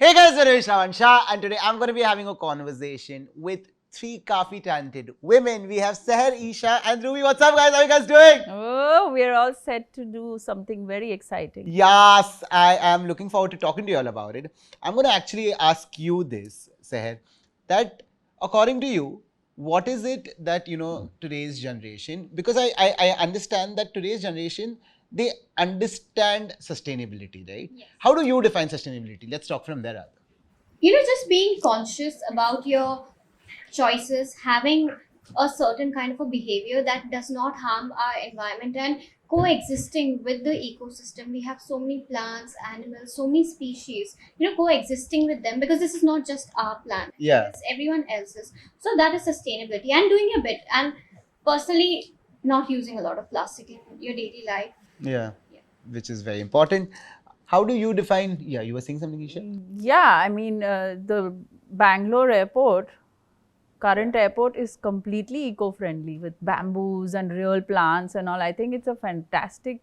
Hey guys, my name is Shravan Shah and today I'm going to be having a conversation with three kafi talented women. We have Saher, Esha and Dhruvi. What's up guys? How are you guys doing? Oh, we're all set to do something very exciting. Yes, I am looking forward to talking to you all about it. I'm going to actually ask you this, Saher, that according to you, what is it that, today's generation, because I understand that today's generation, they understand sustainability, right? Yes. How do you define sustainability? Let's talk from there. Radha. Just being conscious about your choices, having a certain kind of a behavior that does not harm our environment, and coexisting with the ecosystem. We have so many plants, animals, so many species, coexisting with them, because this is not just our planet. Yeah. It's everyone else's. So that is sustainability, and doing a bit, and personally not using a lot of plastic in your daily life. Yeah. Yeah. Which is very important. How do you define? Yeah, you were saying something, Isha? Yeah, I mean, the Bangalore airport, current airport is completely eco-friendly with bamboos and real plants and all. I think it's a fantastic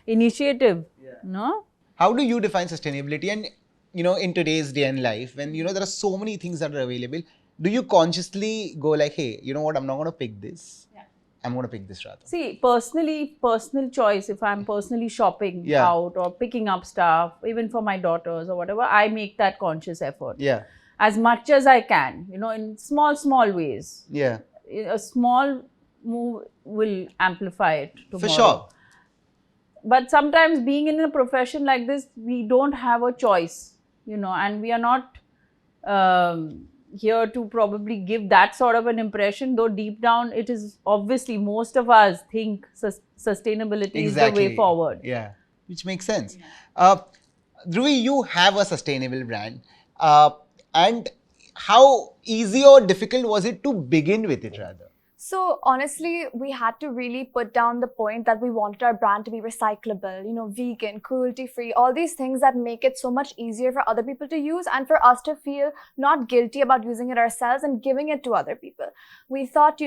initiative, no? How do you define sustainability? And in today's day and life, when there are so many things that are available, do you consciously go like, hey, you know what? I'm not going to pick this. Yeah. I'm going to pick this rather. See, personal choice, if I'm personally shopping Yeah. out or picking up stuff, even for my daughters or whatever, I make that conscious effort. Yeah. As much as I can, in small ways. Yeah. A small move will amplify it tomorrow. For sure. But sometimes being in a profession like this, we don't have a choice, and we are not here to probably give that sort of an impression, though deep down it is obviously most of us think sustainability is the way forward. Yeah. Which makes sense. Yeah. Dhruvi, you have a sustainable brand. And how easy or difficult was it to begin with it rather? So honestly, we had to really put down the point that we wanted our brand to be recyclable, vegan, cruelty-free, all these things that make it so much easier for other people to use and for us to feel not guilty about using it ourselves and giving it to other people. We thought,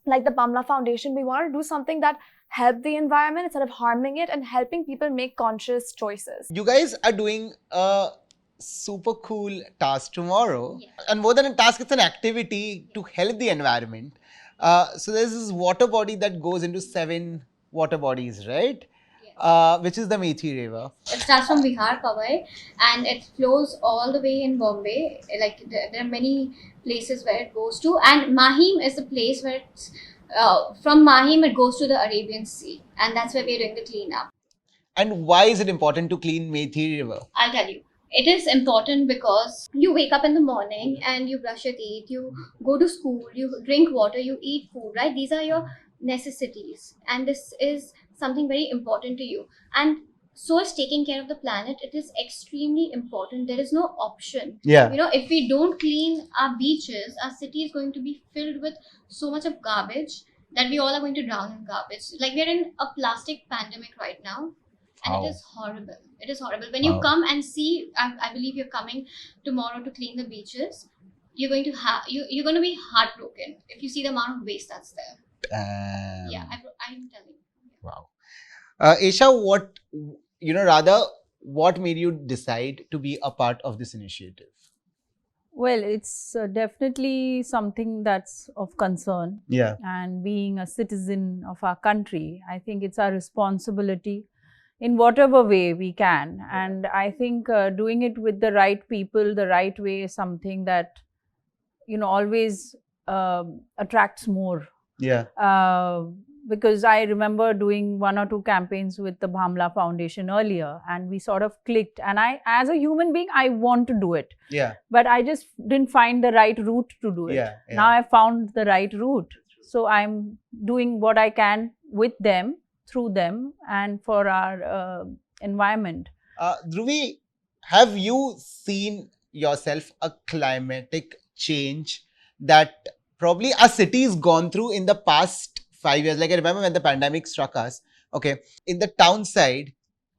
like the Bhamla Foundation, we wanted to do something that helped the environment instead of harming it and helping people make conscious choices. You guys are doing a super cool task tomorrow. Yeah. And more than a task, it's an activity to help the environment. So there's this water body that goes into 7 water bodies, right? Yes. Which is the Mithi River. It starts from Bihar, Powai, and it flows all the way in Bombay. Like there are many places where it goes to, and Mahim is the place where it's from Mahim it goes to the Arabian Sea, and that's where we're doing the cleanup. And why is it important to clean Mithi River? I'll tell you. It is important because you wake up in the morning and you brush your teeth, you go to school, you drink water, you eat food, right? These are your necessities, and this is something very important to you. And so is taking care of the planet. It is extremely important. There is no option. Yeah. If we don't clean our beaches, our city is going to be filled with so much of garbage that we all are going to drown in garbage. Like we're in a plastic pandemic right now. And Wow. it is horrible. It is horrible. When you come and see, I believe you're coming tomorrow to clean the beaches. You're going to you're going to be heartbroken if you see the amount of waste that's there. Yeah, I'm telling you. Wow. Esha, what made you decide to be a part of this initiative? Well, it's definitely something that's of concern. Yeah. And being a citizen of our country, I think it's our responsibility in whatever way we can. And I think doing it with the right people, the right way is something that, always attracts more. Yeah. Because I remember doing 1 or 2 campaigns with the Bhamla Foundation earlier, and we sort of clicked. And I, as a human being, I want to do it. Yeah. But I just didn't find the right route to do it. Yeah. Now I found the right route. So I'm doing what I can with them, through them, and for our environment. Dhruvi, have you seen yourself a climatic change that probably our city's gone through in the past 5 years? Like I remember when the pandemic struck us, okay, in the town side,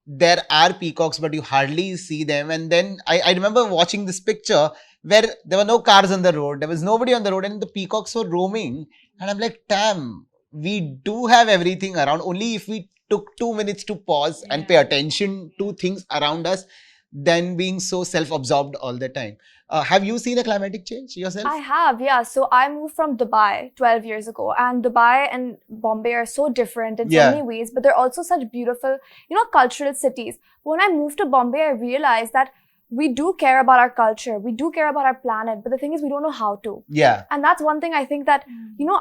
there are peacocks, but you hardly see them. And then I remember watching this picture where there were no cars on the road, there was nobody on the road, and the peacocks were roaming. And I'm like, damn, we do have everything around. Only if we took 2 minutes to pause and pay attention to things around us, than being so self-absorbed all the time. Have you seen a climatic change yourself? I have, yeah. So I moved from Dubai 12 years ago, and Dubai and Bombay are so different in so Yeah. many ways, but they're also such beautiful, cultural cities. When I moved to Bombay, I realized that we do care about our culture, we do care about our planet, but the thing is, we don't know how to. Yeah. And that's one thing I think that,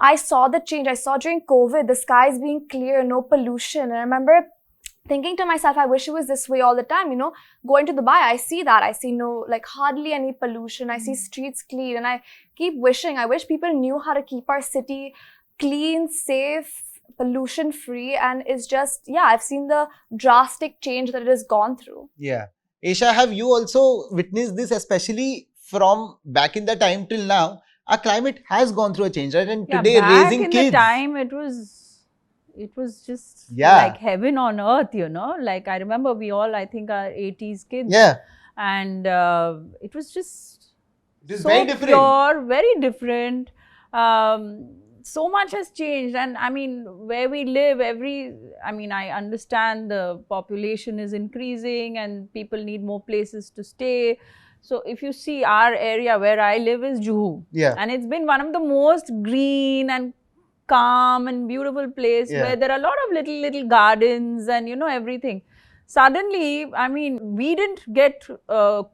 I saw the change. I saw during COVID, the skies being clear, no pollution. And I remember thinking to myself, I wish it was this way all the time. Going to Dubai, I see that. I see hardly any pollution. I see streets clean. And I keep wishing, I wish people knew how to keep our city clean, safe, pollution free. And it's just, I've seen the drastic change that it has gone through. Yeah. Esha, have you also witnessed this, especially from back in the time till now? Our climate has gone through a change, right? And today, back raising in kids. the time, it was just Yeah. like heaven on earth, Like I remember we all, I think, are 80s kids. Yeah. And it was just It is so very different. pure, very different. So much has changed, and I mean, where we live, I understand the population is increasing and people need more places to stay. So if you see, our area where I live is Juhu, Yeah. and it's been one of the most green and calm and beautiful place where there are a lot of little gardens and everything. Suddenly, I mean, we didn't get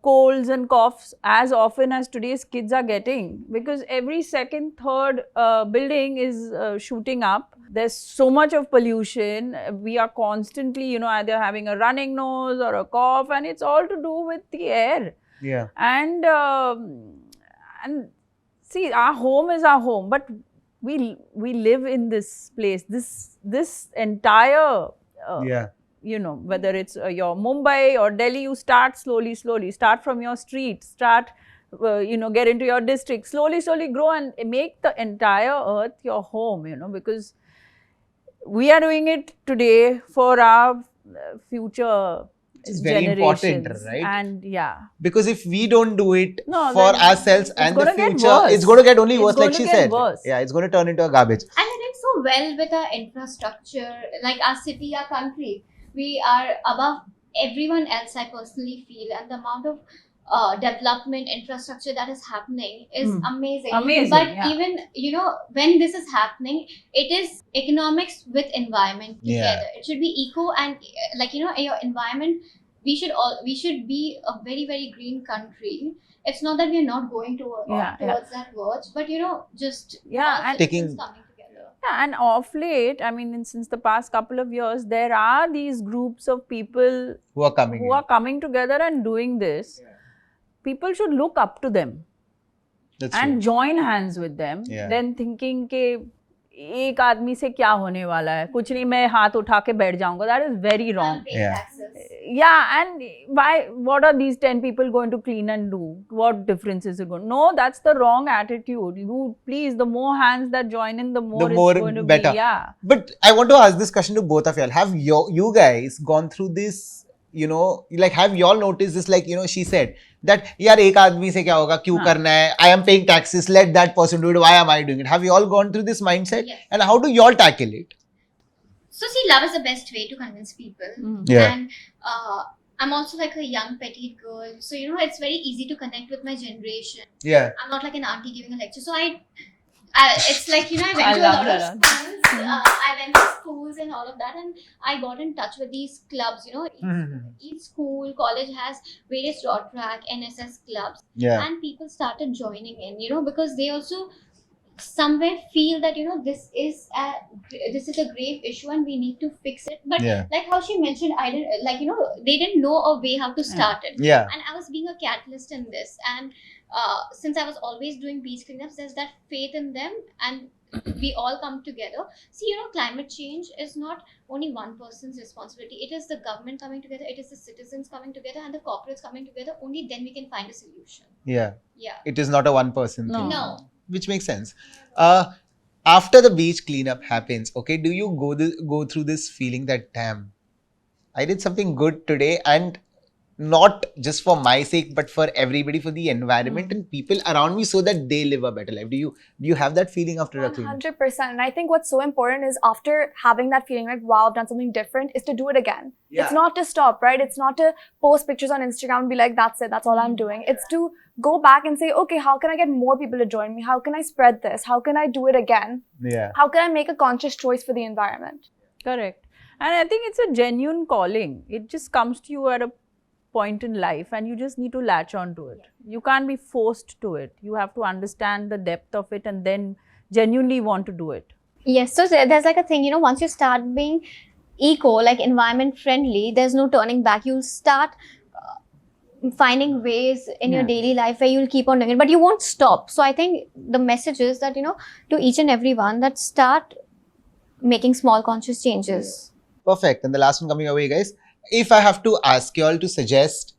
colds and coughs as often as today's kids are getting, because every second, third building is shooting up. There's so much of pollution. We are constantly, either having a running nose or a cough, and it's all to do with the air. Yeah. And see, our home is our home, but we live in this place. This entire whether it's your Mumbai or Delhi, you start slowly, start from your street, get into your district, slowly grow and make the entire earth your home, because we are doing it today for our future It's very important, right? And Because if we don't do it No, for then ourselves it's and the gonna get future, worse. it's going to get only It's worse, going like to she get said. worse. Yeah, it's going to turn into a garbage. And it is so well with our infrastructure, like our city, our country. We are above everyone else, I personally feel, and the amount of development infrastructure that is happening is amazing. But even, when this is happening, it is economics with environment together. It should be eco and your environment. We should be a very, very green country. It's not that we are not going towards that verge, but just and taking coming together. Yeah, and off late, I mean, since the past couple of years, there are these groups of people who are coming together and doing this. Yeah. People should look up to them. That's and true. join hands with them. Then thinking के एक आदमी से क्या होने वाला है, कुछ नहीं, मैं हाथ उठा के बैठ जाऊंगा. That is very wrong. And what are these 10 people going to clean and do? What difference is it going to? No, that's the wrong attitude. Please, the more hands that join in, the more it's going to better. be. Yeah. But I want to ask this question to both of y'all. Have you guys gone through this, have y'all noticed this, she said that, yaar, ek aadmi se kya hoga, kyun karna hai, I am paying taxes, let that person do it, why am I doing it? Have you all gone through this mindset? Yes. And how do y'all tackle it? So see, love is the best way to convince people. Yeah. And I'm also like a young petite girl, so it's very easy to connect with my generation. Yeah. I'm not like an auntie giving a lecture, so it's like I went to a lot of schools. I went to schools and all of that, and I got in touch with these clubs. Each school, college has various road track, NSS clubs, and people started joining in. Because they also somewhere feel that this is a grave issue and we need to fix it. But like how she mentioned, I didn't they didn't know a way how to start it. And I was being a catalyst in this, and since I was always doing beach cleanups, there's that faith in them, and we all come together. See, climate change is not only one person's responsibility. It is the government coming together, it is the citizens coming together, and the corporates coming together. Only then we can find a solution. Yeah. It is not a one person thing. No. Which makes sense. After the beach cleanup happens, okay, do you go through this feeling that, damn, I did something good today, and not just for my sake, but for everybody, for the environment and people around me, so that they live a better life. Do you have that feeling after a clean? 100%. And I think what's so important is after having that feeling like, wow, I've done something different, is to do it again. Yeah. It's not to stop, right? It's not to post pictures on Instagram and be like, that's it, that's all I'm doing. It's to go back and say, okay, how can I get more people to join me? How can I spread this? How can I do it again? Yeah. How can I make a conscious choice for the environment? Correct. And I think it's a genuine calling. It just comes to you at a point in life and you just need to latch on to it. You can't be forced to it. You have to understand the depth of it and then genuinely want to do it. Yes, so there's like a thing, you know, once you start being eco, like environment friendly, there's no turning back. You'll start finding ways in your daily life where you'll keep on doing it, but you won't stop. So I think the message is that, you know, to each and every one, that start making small conscious changes. Perfect. And the last one coming away, guys. If I have to ask you all to suggest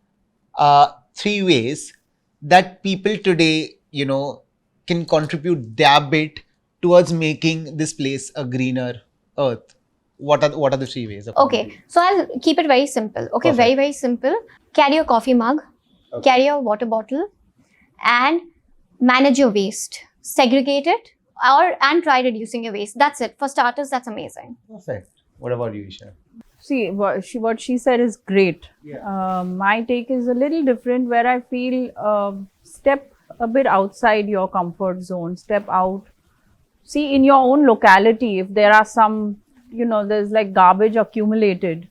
3 ways that people today, you know, can contribute their bit towards making this place a greener earth, what are the 3 ways? Okay, so I'll keep it very simple. Okay, Perfect. very, very simple. Carry your coffee mug, Okay. carry your water bottle, and manage your waste. Segregate it and try reducing your waste. That's it. For starters, that's amazing. Perfect. What about you, Esha? See, what she said is great. Yeah. My take is a little different, where I feel step a bit outside your comfort zone, step out. See, in your own locality, if there are some, you know, there's like garbage accumulated,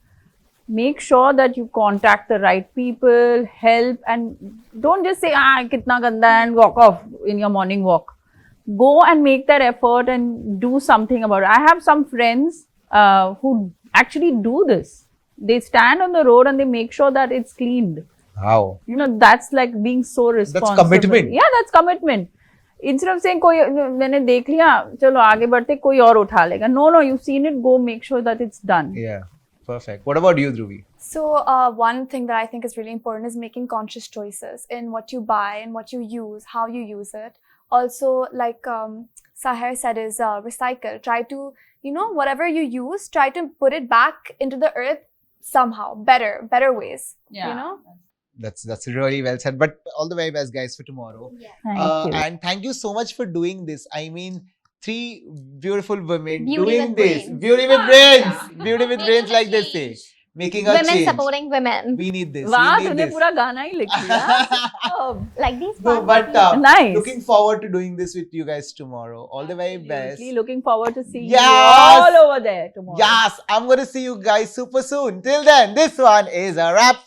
make sure that you contact the right people, help, and don't just say, kitna ganda, and walk off in your morning walk. Go and make that effort and do something about it. I have some friends who actually do this. They stand on the road and they make sure that it's cleaned. Wow. You know, that's like being so responsible. commitment. Yeah, that's commitment. Instead of saying, कोई मैंने देख लिया, चलो आगे बढ़ते, कोई और उठा लेगा. No, you've seen it. Go make sure that it's done. Yeah. Perfect. What about you, Dhruvi? So one thing that I think is really important is making conscious choices in what you buy and what you use, how you use it. Also, like Saher said, is recycle. Try to, you know, whatever you use, try to put it back into the earth somehow, better ways. Yeah. You know. That's really well said. But all the very best, guys, for tomorrow. Thank you. And thank you so much for doing this. I mean, 3 beautiful women Beauty doing with this. brains. Beauty with brains. Beauty with brains, like they say. Making a Women change. supporting women. We need this. वाह, We need तूने this. पूरा गाना ही लिख लिया. Like these No, fun but people. Nice. looking forward to doing this with you guys tomorrow. All the very best. Absolutely. Looking forward to seeing Yes. you all over there tomorrow. Yes, I'm going to see you guys super soon. Till then, this one is a wrap.